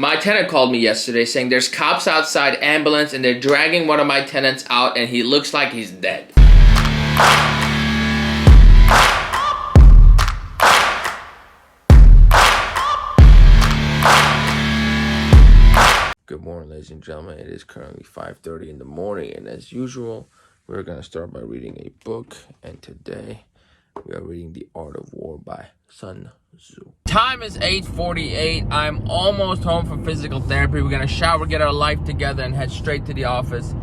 My tenant called me yesterday saying there's cops outside, ambulance, and they're dragging one of my tenants out and he looks like he's dead. Good morning, ladies and gentlemen. It is currently 5:30 in the morning, and as usual, we're going to start by reading a book, and today we are reading The Art of War by Sun Tzu. Time is 8:48. I'm almost home from physical therapy. We're going to shower, get our life together, and head straight to the office.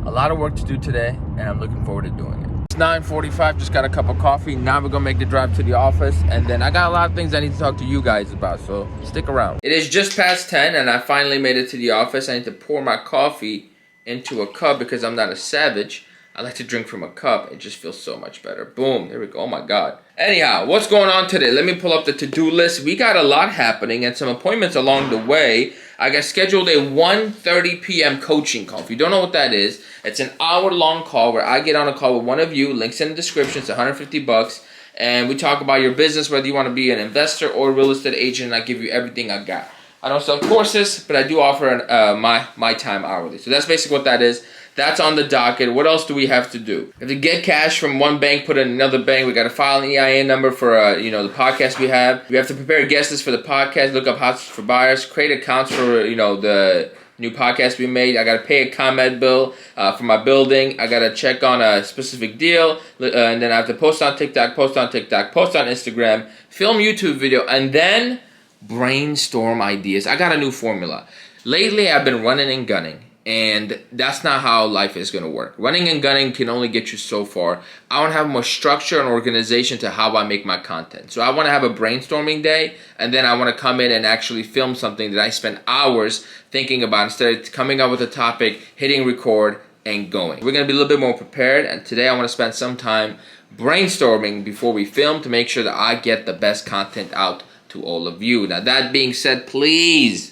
A lot of work to do today, and I'm looking forward to doing it. It's 9:45, just got a cup of coffee. Now we're going to make the drive to the office, and then I got a lot of things I need to talk to you guys about, so stick around. It is just past 10, and I finally made it to the office. I need to pour my coffee into a cup because I'm not a savage. I like to drink from a cup. It just feels so much better. Boom. There we go. Oh my God. Anyhow, what's going on today? Let me pull up the to-do list. We got a lot happening and some appointments along the way. I got scheduled a 1:30 p.m. coaching call. If you don't know what that is, it's an hour-long call where I get on a call with one of you. Links in the description. It's $150. And we talk about your business, whether you want to be an investor or a real estate agent. And I give you everything I got. I don't sell courses, but I do offer my time hourly. So that's basically what that is. That's on the docket. What else do we have to do? We have to get cash from one bank, put it in another bank. We got to file an EIN number for the podcast we have. We have to prepare guest lists for the podcast, look up houses for buyers, create accounts for the new podcast we made. I got to pay a ComEd bill for my building. I got to check on a specific deal, and then I have to post on TikTok, post on Instagram, film YouTube video, and then brainstorm ideas. I got a new formula. Lately, I've been running and gunning. And that's not how life is going to work. Running and gunning can only get you so far. I want to have more structure and organization to how I make my content. So I want to have a brainstorming day, and then I want to come in and actually film something that I spend hours thinking about instead of coming up with a topic, hitting record, and going. We're going to be a little bit more prepared, and today I want to spend some time brainstorming before we film to make sure that I get the best content out to all of you. Now, that being said, please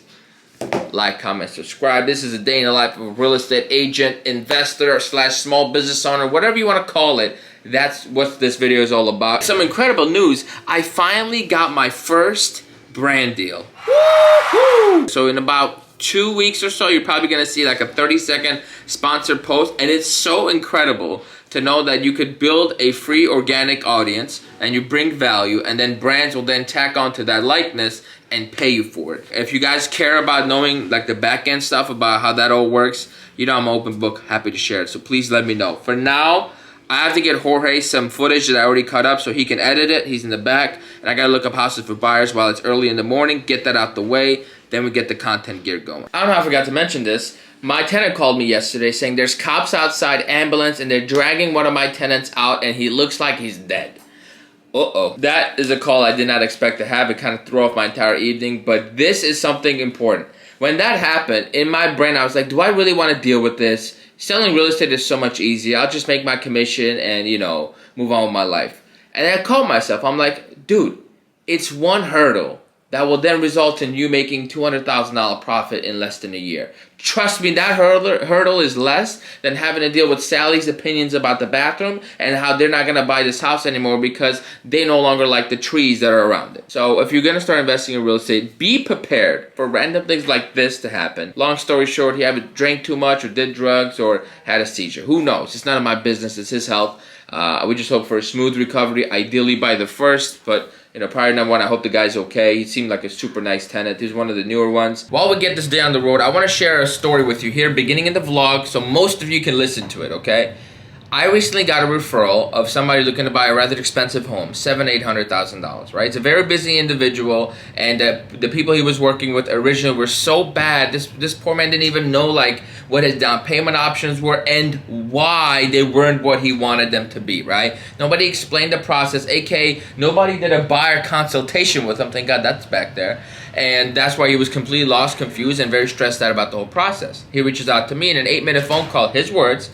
like, comment, subscribe. This is a day in the life of a real estate agent, investor, / small business owner, whatever you want to call it. That's what this video is all about. Some incredible news. I finally got my first brand deal. Woo-hoo! So in about 2 weeks or so, you're probably going to see like a 30-second sponsored post. And it's so incredible to know that you could build a free organic audience and you bring value, and then brands will then tack onto that likeness and pay you for it. If you guys care about knowing like the back end stuff about how that all works, I'm an open book, happy to share it. So please let me know. For now, I have to get Jorge some footage that I already cut up so he can edit it. He's in the back, and I gotta look up houses for buyers while it's early in the morning, get that out the way, then we get the content gear going. I don't know how I forgot to mention this. My tenant called me yesterday saying there's cops outside, ambulance, and they're dragging one of my tenants out and he looks like he's dead. Uh-oh. That is a call I did not expect to have. It kind of threw off my entire evening, but this is something important. When that happened, in my brain, I was like, do I really want to deal with this? Selling real estate is so much easier. I'll just make my commission and, move on with my life. And I called myself. I'm like, dude, it's one hurdle that will then result in you making $200,000 profit in less than a year. Trust me, that hurdle is less than having to deal with Sally's opinions about the bathroom and how they're not gonna buy this house anymore because they no longer like the trees that are around it. So if you're gonna start investing in real estate, be prepared for random things like this to happen. Long story short, he either drank too much or did drugs or had a seizure. Who knows? It's none of my business, it's his health. We just hope for a smooth recovery, ideally by the 1st, but prior to one, I hope the guy's okay. He seemed like a super nice tenant. He's one of the newer ones. While we get this down the road, I want to share a story with you here, beginning in the vlog, so most of you can listen to it, okay? I recently got a referral of somebody looking to buy a rather expensive home, $700,000-800,000, right? It's a very busy individual, and the people he was working with originally were so bad. This poor man didn't even know like what his down payment options were and why they weren't what he wanted them to be, right? Nobody explained the process, aka nobody did a buyer consultation with him. Thank God that's back there. And that's why he was completely lost, confused, and very stressed out about the whole process. He reaches out to me in an 8-minute phone call, his words.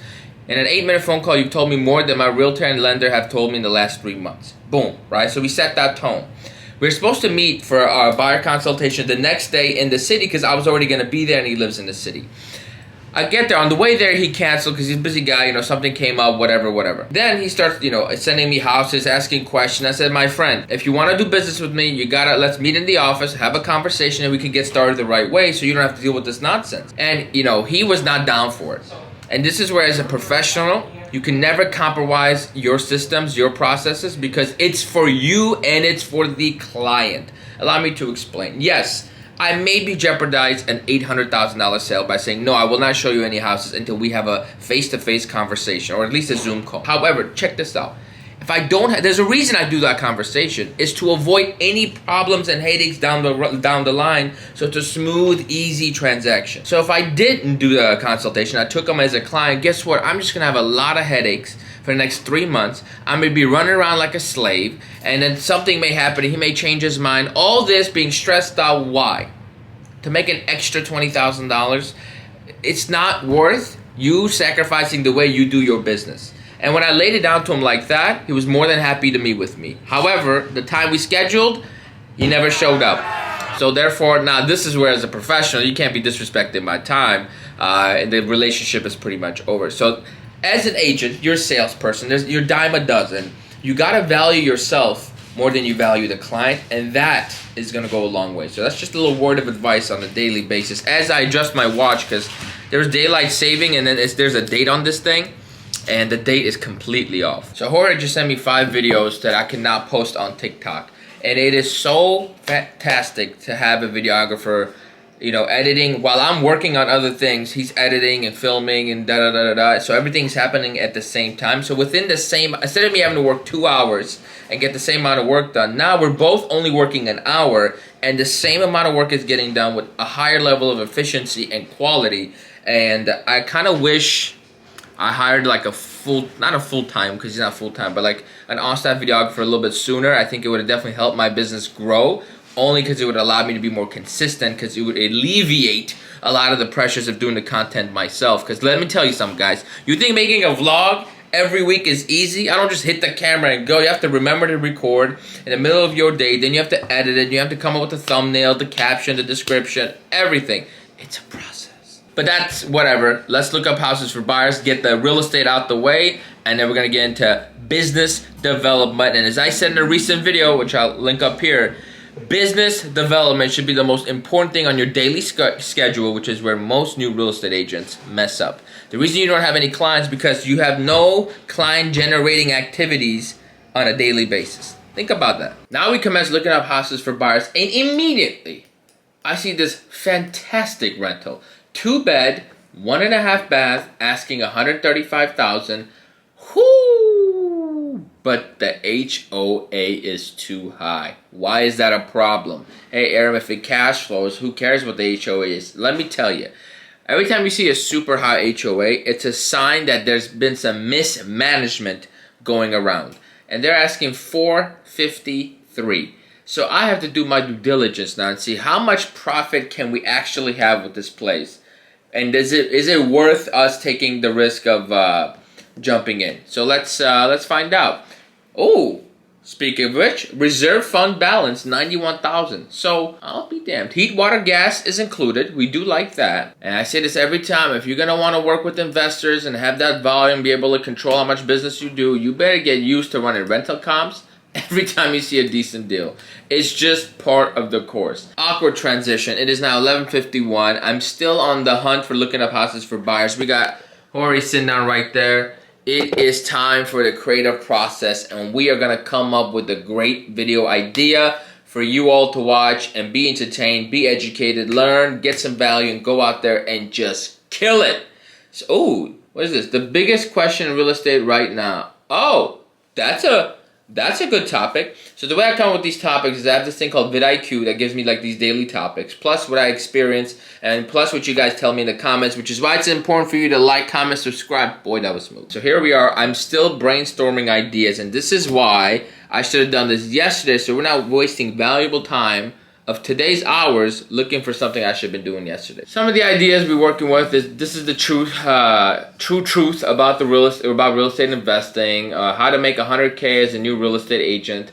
In an 8-minute phone call, you've told me more than my realtor and lender have told me in the last 3 months. Boom, right? So we set that tone. We were supposed to meet for our buyer consultation the next day in the city because I was already going to be there and he lives in the city. I get there. On the way there, he canceled because he's a busy guy. You know, something came up, whatever. Then he starts, you know, sending me houses, asking questions. I said, my friend, if you want to do business with me, you gotta, let's meet in the office, have a conversation, and we can get started the right way so you don't have to deal with this nonsense. And, you know, he was not down for it. And this is where, as a professional, you can never compromise your systems, your processes, because it's for you and it's for the client. Allow me to explain. Yes, I maybe jeopardize an $800,000 sale by saying, no, I will not show you any houses until we have a face-to-face conversation, or at least a Zoom call. However, check this out. If I don't, there's a reason I do that conversation, is to avoid any problems and headaches down the line, so it's a smooth, easy transaction. So if I didn't do the consultation, I took him as a client, guess what? I'm just gonna have a lot of headaches for the next 3 months. I'm gonna be running around like a slave, and then something may happen, he may change his mind. All this being stressed out, why? To make an extra $20,000, it's not worth you sacrificing the way you do your business. And when I laid it down to him like that, he was more than happy to meet with me. However, the time we scheduled, he never showed up. So therefore, now this is where, as a professional, you can't be disrespecting my time. The relationship is pretty much over. So as an agent, you're a salesperson, you're dime a dozen. You gotta value yourself more than you value the client, and that is gonna go a long way. So that's just a little word of advice on a daily basis. As I adjust my watch, because there's daylight saving and then there's a date on this thing, and the date is completely off. So Jorge just sent me 5 videos that I cannot post on TikTok. And it is so fantastic to have a videographer, you know, editing. While I'm working on other things, he's editing and filming and da-da-da-da-da. So everything's happening at the same time. So within the same, instead of me having to work 2 hours and get the same amount of work done, now we're both only working an hour, and the same amount of work is getting done with a higher level of efficiency and quality. And I kind of wish I hired like a not a full-time, because he's not full-time, but like an on-staff videographer a little bit sooner. I think it would have definitely helped my business grow, only because it would allow me to be more consistent, because it would alleviate a lot of the pressures of doing the content myself. Because let me tell you something, guys. You think making a vlog every week is easy? I don't just hit the camera and go. You have to remember to record in the middle of your day. Then you have to edit it. You have to come up with the thumbnail, the caption, the description, everything. It's a process. But that's whatever. Let's look up houses for buyers, get the real estate out the way, and then we're gonna get into business development. And as I said in a recent video, which I'll link up here, business development should be the most important thing on your daily schedule, which is where most new real estate agents mess up. The reason you don't have any clients is because you have no client generating activities on a daily basis. Think about that. Now we commence looking up houses for buyers, and immediately I see this fantastic rental. 2-bed, 1.5 bath, asking $135,000. Whoo! But the HOA is too high. Why is that a problem? Hey, Aaron, if it cash flows, who cares what the HOA is? Let me tell you. Every time you see a super high HOA, it's a sign that there's been some mismanagement going around. And they're asking $453,000. So I have to do my due diligence now and see how much profit can we actually have with this place. And is it worth us taking the risk of jumping in? So let's find out. Oh, speaking of which, reserve fund balance $91,000. So I'll be damned. Heat, water, gas is included. We do like that. And I say this every time. If you're gonna want to work with investors and have that volume, be able to control how much business you do, you better get used to running rental comps every time you see a decent deal. It's just part of the course. Awkward transition. It is now 11:51. I'm still on the hunt for looking up houses for buyers. We got Jorge sitting down right there. It is time for the creative process, and we are gonna come up with a great video idea for you all to watch and be entertained, be educated, learn, get some value, and go out there and just kill it. So, oh, what is this? The biggest question in real estate right now. Oh, that's a good topic. So the way I come up with these topics is I have this thing called vidIQ that gives me like these daily topics, plus what I experience, and plus what you guys tell me in the comments, which is why it's important for you to like, comment, subscribe. Boy, that was smooth. So here we are. I'm still brainstorming ideas, and this is why I should have done this yesterday, so we're not wasting valuable time of today's hours looking for something I should have been doing yesterday. Some of the ideas we're working with is, this is the truth, true truth about real estate investing, how to make 100K as a new real estate agent.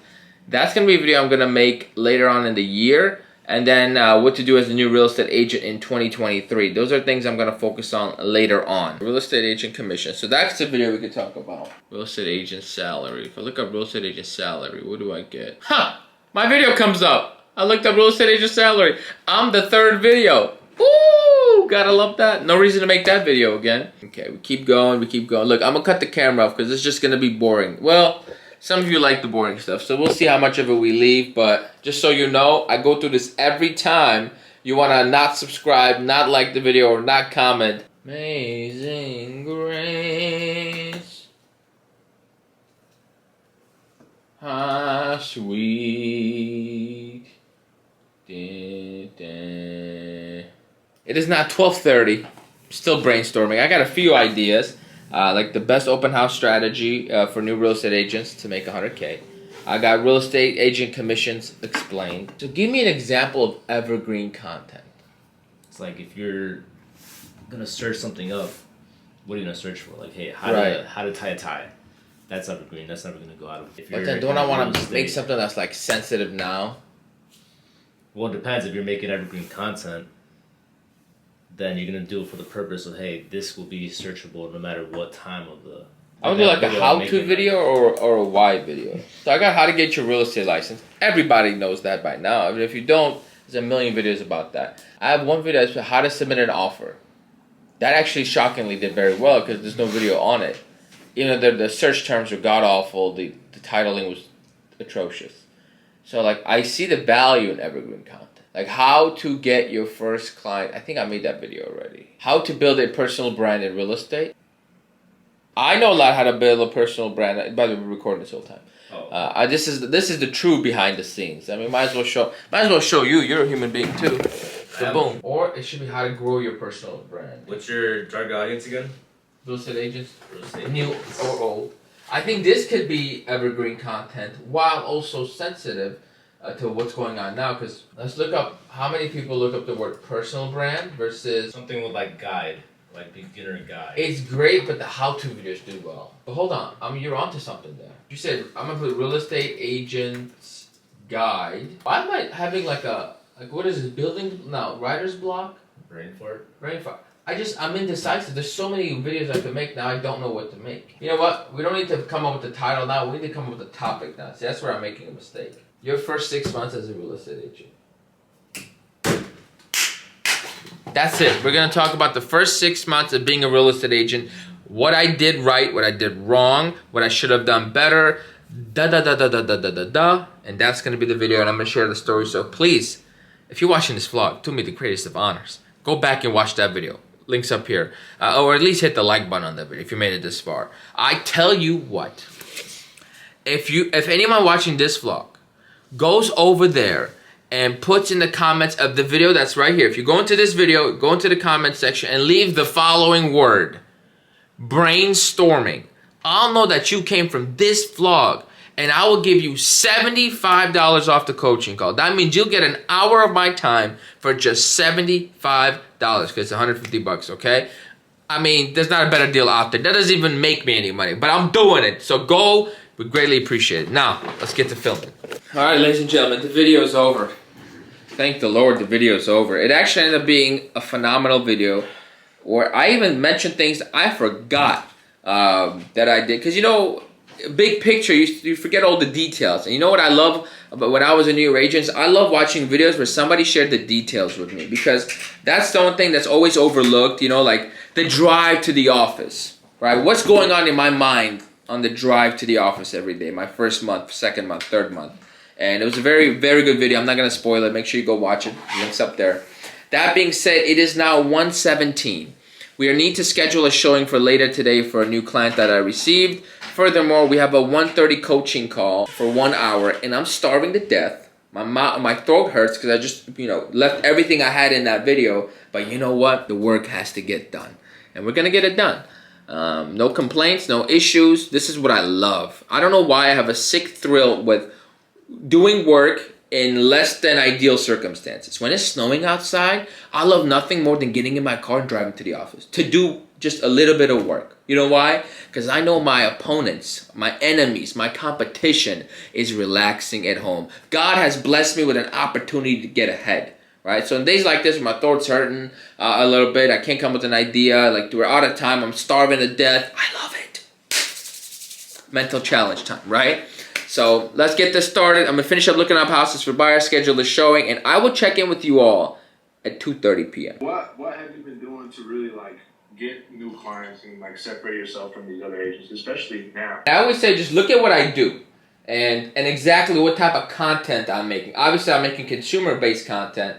That's gonna be a video I'm gonna make later on in the year. and then what to do as a new real estate agent in 2023. Those are things I'm going to focus on later on. Real estate agent commission. So that's the video we could talk about. Real estate agent salary. If I look up real estate agent salary, what do I get? Huh! My video comes up. I looked up real estate agent salary. I'm the third video. Ooh! Gotta love that. No reason to make that video again. Okay, we keep going. Look, I'm going to cut the camera off because it's just going to be boring. Well, some of you like the boring stuff, so we'll see how much of it we leave. But just so you know, I go through this every time you want to not subscribe, not like the video, or not comment. Amazing grace, how sweet. It is not 12:30. Still brainstorming. I got a few ideas. Like the best open house strategy for new real estate agents to make 100K. I got real estate agent commissions explained. So give me an example of evergreen content. It's like if you're gonna search something up, what are you gonna search for? Like, hey, how to tie a tie. That's evergreen. That's never gonna go out of. But then don't I want to make something that's like sensitive now? Well, it depends. If you're making evergreen content, then you're gonna do it for the purpose of, hey, this will be searchable no matter what time of the. I would do like a how-to video or a why video. So I got how to get your real estate license. Everybody knows that by now. I mean, if you don't, there's a million videos about that. I have one video that's how to submit an offer. That actually shockingly did very well because there's no video on it. Even though the search terms were god-awful, the titling was atrocious. So like I see the value in evergreen content. Like how to get your first client. I think I made that video already. How to build a personal brand in real estate. I know a lot how to build a personal brand. By the way, we're recording this whole time. Oh. This is the true behind the scenes. I mean, might as well show you. You're a human being too. So boom. Or it should be how to grow your personal brand. What's your target audience again? Real estate agents. New or old. I think this could be evergreen content while also sensitive to what's going on now, because let's look up how many people look up the word personal brand versus something with like guide, like beginner guide. It's great, but the how-to videos do well. But hold on, I mean you're onto something there. You said I'm gonna put real estate agent's guide. Why am I having like what is this writer's block? Brain fart. I'm indecisive. There's so many videos I could make now. I don't know what to make. You know what? We don't need to come up with the title now. We need to come up with a topic now. See, that's where I'm making a mistake. Your first 6 months as a real estate agent. That's it. We're going to talk about the first 6 months of being a real estate agent. What I did right, what I did wrong, what I should have done better. And that's going to be the video, and I'm going to share the story. So please, if you're watching this vlog, do me the greatest of honors. Go back and watch that video. Links up here. Or at least hit the like button on that video if you made it this far. I tell you what. If anyone watching this vlog goes over there and puts in the comments of the video that's right here. If you go into this video, go into the comment section and leave the following word. Brainstorming. I'll know that you came from this vlog, and I will give you $75 off the coaching call. That means you'll get an hour of my time for just $75 because it's $150, okay? I mean, there's not a better deal out there. That doesn't even make me any money, but I'm doing it. So go. We greatly appreciate it. Now, let's get to filming. All right, ladies and gentlemen, the video is over. Thank the Lord, the video is over. It actually ended up being a phenomenal video where I even mentioned things I forgot that I did. Because, you know, big picture, you forget all the details. And you know what I love about when I was a new agent? I love watching videos where somebody shared the details with me. Because that's the one thing that's always overlooked, you know, like the drive to the office, right? What's going on in my mind on the drive to the office every day, my first month, second month, third month. And it was a very, very good video. I'm not going to spoil it. Make sure you go watch it. Link's up there. That being said, it is now 1:17. We need to schedule a showing for later today for a new client that I received. Furthermore, we have a 1:30 coaching call for 1 hour, and I'm starving to death. My throat hurts because I just, left everything I had in that video. But you know what? The work has to get done. And we're going to get it done. No complaints, no issues. This is what I love. I don't know why I have a sick thrill with doing work in less than ideal circumstances. When it's snowing outside, I love nothing more than getting in my car and driving to the office to do just a little bit of work. You know why? Because I know my opponents, my enemies, my competition is relaxing at home. God has blessed me with an opportunity to get ahead. Right? So in days like this, my throat's hurting a little bit, I can't come with an idea, like we're out of time, I'm starving to death, I love it. Mental challenge time, right? So let's get this started. I'm gonna finish up looking up houses for buyers, schedule the showing, and I will check in with you all at 2:30 p.m. What have you been doing to really like get new clients and like separate yourself from these other agents, especially now? I always say just look at what I do and exactly what type of content I'm making. Obviously I'm making consumer-based content,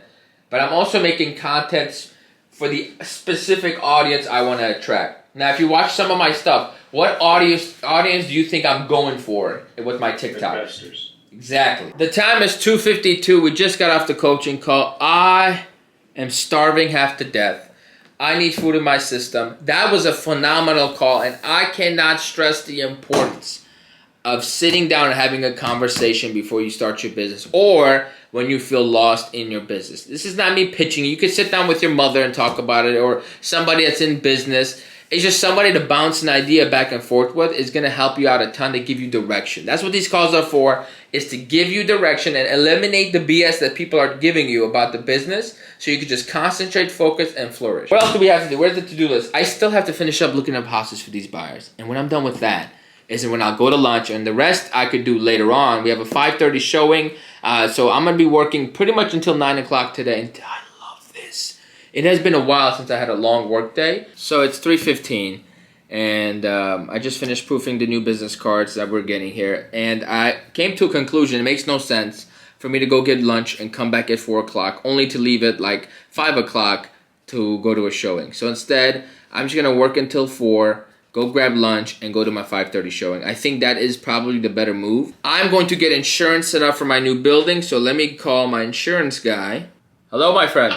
but I'm also making contents for the specific audience I want to attract. Now, if you watch some of my stuff, what audience do you think I'm going for with my TikTok? Investors. Exactly. The time is 2:52. We just got off the coaching call. I am starving half to death. I need food in my system. That was a phenomenal call, and I cannot stress the importance of sitting down and having a conversation before you start your business or when you feel lost in your business. This is not me pitching. You can sit down with your mother and talk about it, or somebody that's in business. It's just somebody to bounce an idea back and forth with is going to help you out a ton, to give you direction. That's what these calls are for, is to give you direction and eliminate the BS that people are giving you about the business so you can just concentrate, focus, and flourish. What else do we have to do? Where's the to-do list? I still have to finish up looking up houses for these buyers. And when I'm done with that, is when I'll go to lunch, and the rest I could do later on. We have a 5:30 showing, so I'm going to be working pretty much until 9 o'clock today. And I love this. It has been a while since I had a long work day. So it's 3:15, and I just finished proofing the new business cards that we're getting here. And I came to a conclusion. It makes no sense for me to go get lunch and come back at 4 o'clock, only to leave at like 5 o'clock to go to a showing. So instead, I'm just going to work until 4, go grab lunch, and go to my 5:30 showing. I think that is probably the better move. I'm going to get insurance set up for my new building, so let me call my insurance guy. Hello, my friend.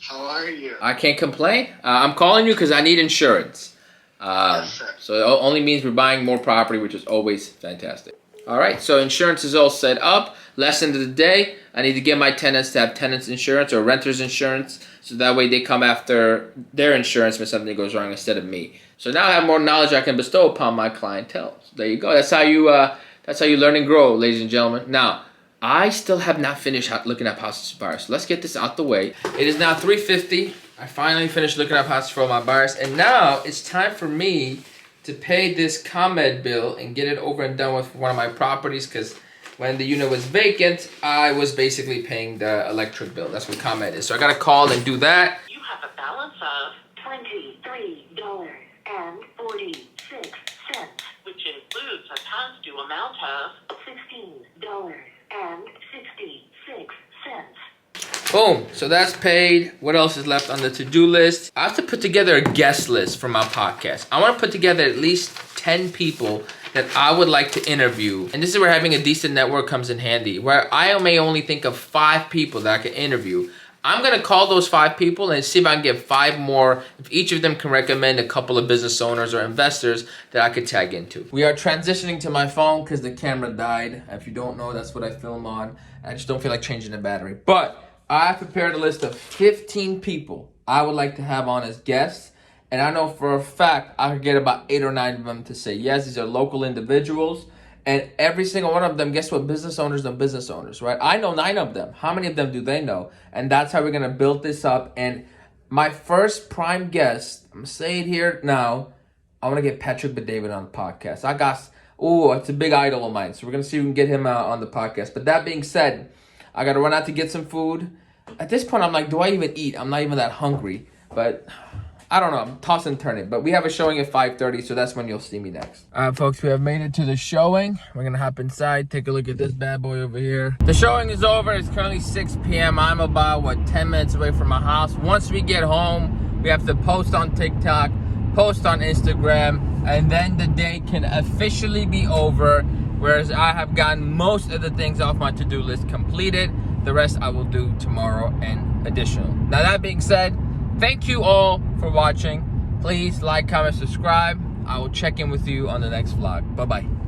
How are you? I can't complain. I'm calling you because I need insurance. Yes, sir. So it only means we're buying more property, which is always fantastic. All right, so insurance is all set up. Lesson of the day, I need to get my tenants to have tenants insurance or renters insurance, so that way they come after their insurance when something goes wrong instead of me. So now I have more knowledge I can bestow upon my clientele. So there you go. That's how you learn and grow, ladies and gentlemen. Now, I still have not finished looking up houses for buyers. So let's get this out the way. It is now 3:50. I finally finished looking up houses for all my buyers, and now it's time for me to pay this ComEd bill and get it over and done with one of my properties, because when the unit was vacant, I was basically paying the electric bill. That's what ComEd is. So I got to call and do that. You have a balance of $23.46, which includes a past due amount of $16.66. Boom. So that's paid. What else is left on the to-do list? I have to put together a guest list for my podcast. I want to put together at least 10 people that I would like to interview. And this is where having a decent network comes in handy, where I may only think of 5 people that I can interview. I'm going to call those 5 people and see if I can get 5 more, if each of them can recommend a couple of business owners or investors that I could tag into. We are transitioning to my phone because the camera died. If you don't know, that's what I film on. I just don't feel like changing the battery. But I prepared a list of 15 people I would like to have on as guests. And I know for a fact I could get about 8 or 9 of them to say yes. These are local individuals. And every single one of them, guess what? Business owners are business owners, right? I know 9 of them. How many of them do they know? And that's how we're going to build this up. And my first prime guest, I'm going to say it here now, I want to get Patrick Bet-David on the podcast. It's a big idol of mine. So we're going to see if we can get him on the podcast. But that being said, I got to run out to get some food. At this point, I'm like, do I even eat? I'm not even that hungry. But I don't know. I'm tossing and turning. But we have a showing at 5:30, so that's when you'll see me next. All right, folks, we have made it to the showing. We're going to hop inside, take a look at this bad boy over here. The showing is over. It's currently 6 p.m. I'm about, 10 minutes away from my house. Once we get home, we have to post on TikTok, post on Instagram, and then the day can officially be over, whereas I have gotten most of the things off my to-do list completed. The rest I will do tomorrow and additional. Now, that being said, thank you all for watching. Please like, comment, subscribe. I will check in with you on the next vlog. Bye-bye.